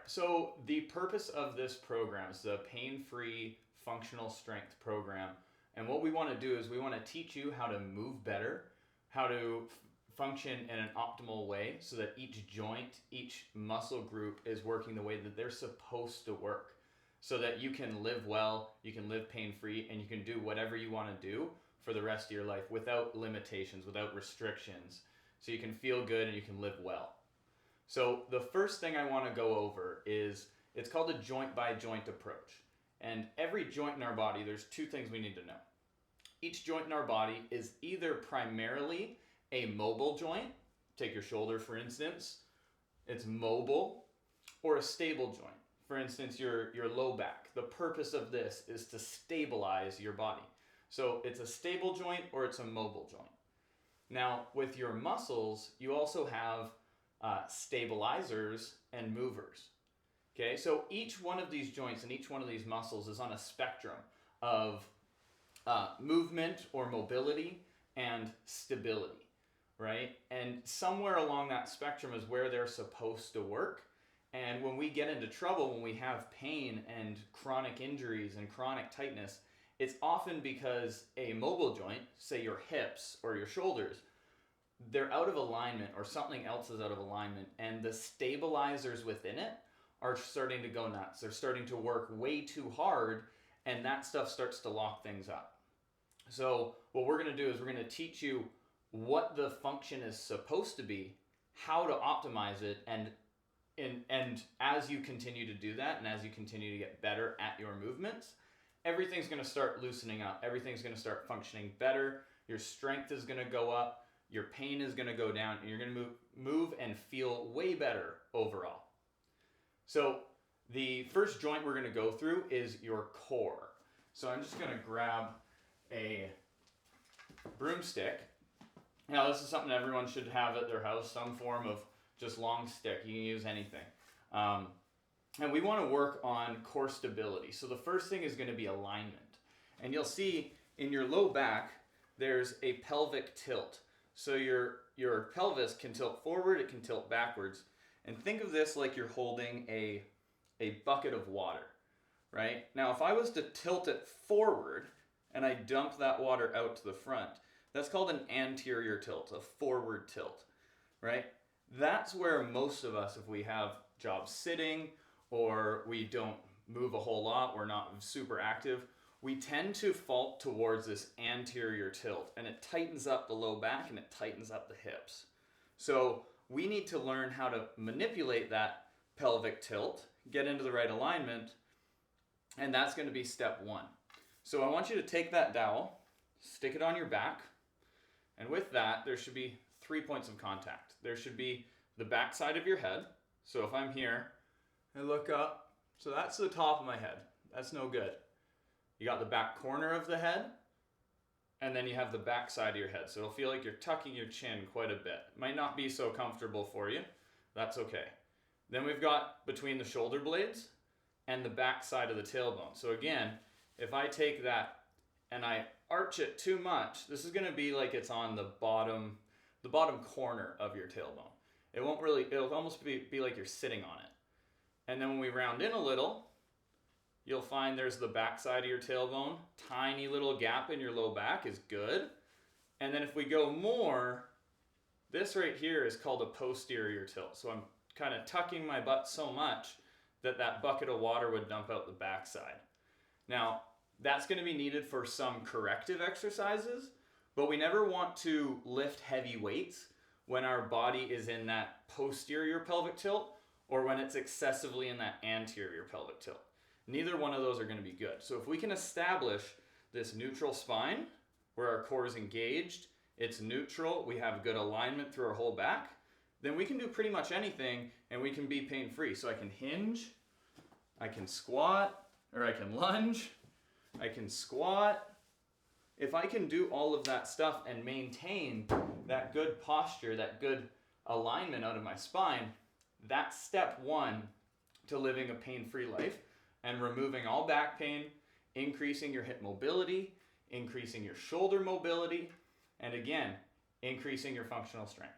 So the purpose of this program is the pain-free functional strength program. And what we want to do is we want to teach you how to move better, how to function in an optimal way so that each joint, each muscle group is working the way that they're supposed to work, so that you can live well, you can live pain-free, and you can do whatever you want to do for the rest of your life without limitations, without restrictions, so you can feel good and you can live well. So the first thing I want to go over is, it's called a joint by joint approach. And every joint in our body, there's two things we need to know. Each joint in our body is either primarily a mobile joint, take your shoulder for instance, it's mobile, or a stable joint. For instance, your low back. The purpose of this is to stabilize your body. So it's a stable joint or it's a mobile joint. Now with your muscles, you also have stabilizers and movers. Okay, so each one of these joints and each one of these muscles is on a spectrum of movement or mobility and stability, right? And somewhere along that spectrum is where they're supposed to work. And when we get into trouble, when we have pain and chronic injuries and chronic tightness, it's often because a mobile joint, say your hips or your shoulders, they're out of alignment or something else is out of alignment, and the stabilizers within it are starting to go nuts. They're starting to work way too hard, and that stuff starts to lock things up. So what we're going to do is we're going to teach you what the function is supposed to be, how to optimize it, and as you continue to do that and as you continue to get better at your movements, everything's going to start loosening up. Everything's going to start functioning better. Your strength is going to go up. Your pain is going to go down, and you're going to move and feel way better overall. So the first joint we're going to go through is your core. So I'm just going to grab a broomstick. Now this is something everyone should have at their house, some form of just long stick. You can use anything. And we want to work on core stability. So the first thing is going to be alignment. And you'll see in your low back, there's a pelvic tilt. So your pelvis can tilt forward, it can tilt backwards. And think of this like you're holding a bucket of water, right? Now if I was to tilt it forward and I dump that water out to the front, that's called an anterior tilt, a forward tilt, right? That's where most of us, if we have jobs sitting or we don't move a whole lot, we're not super active, we tend to fall towards this anterior tilt, and it tightens up the low back and it tightens up the hips. So we need to learn how to manipulate that pelvic tilt, get into the right alignment, and that's going to be step one. So I want you to take that dowel, stick it on your back, and with that, there should be 3 points of contact. There should be the back side of your head. So if I'm here, I look up, so that's the top of my head. That's no good. You got the back corner of the head, and then you have the back side of your head. So it'll feel like you're tucking your chin quite a bit. Might not be so comfortable for you. That's okay. Then we've got between the shoulder blades and the back side of the tailbone. So again, if I take that and I arch it too much, this is going to be like it's on the bottom corner of your tailbone. It'll almost be like you're sitting on it. And then when we round in a little, you'll find there's the back side of your tailbone. Tiny little gap in your low back is good. And then if we go more, this right here is called a posterior tilt. So I'm kind of tucking my butt so much that that bucket of water would dump out the backside. Now, that's going to be needed for some corrective exercises, but we never want to lift heavy weights when our body is in that posterior pelvic tilt or when it's excessively in that anterior pelvic tilt. Neither one of those are going to be good. So if we can establish this neutral spine where our core is engaged, it's neutral, we have good alignment through our whole back, then we can do pretty much anything and we can be pain-free. So I can hinge, I can squat, or I can lunge, I can squat. If I can do all of that stuff and maintain that good posture, that good alignment out of my spine, that's step one to living a pain-free life and removing all back pain, increasing your hip mobility, increasing your shoulder mobility, and again, increasing your functional strength.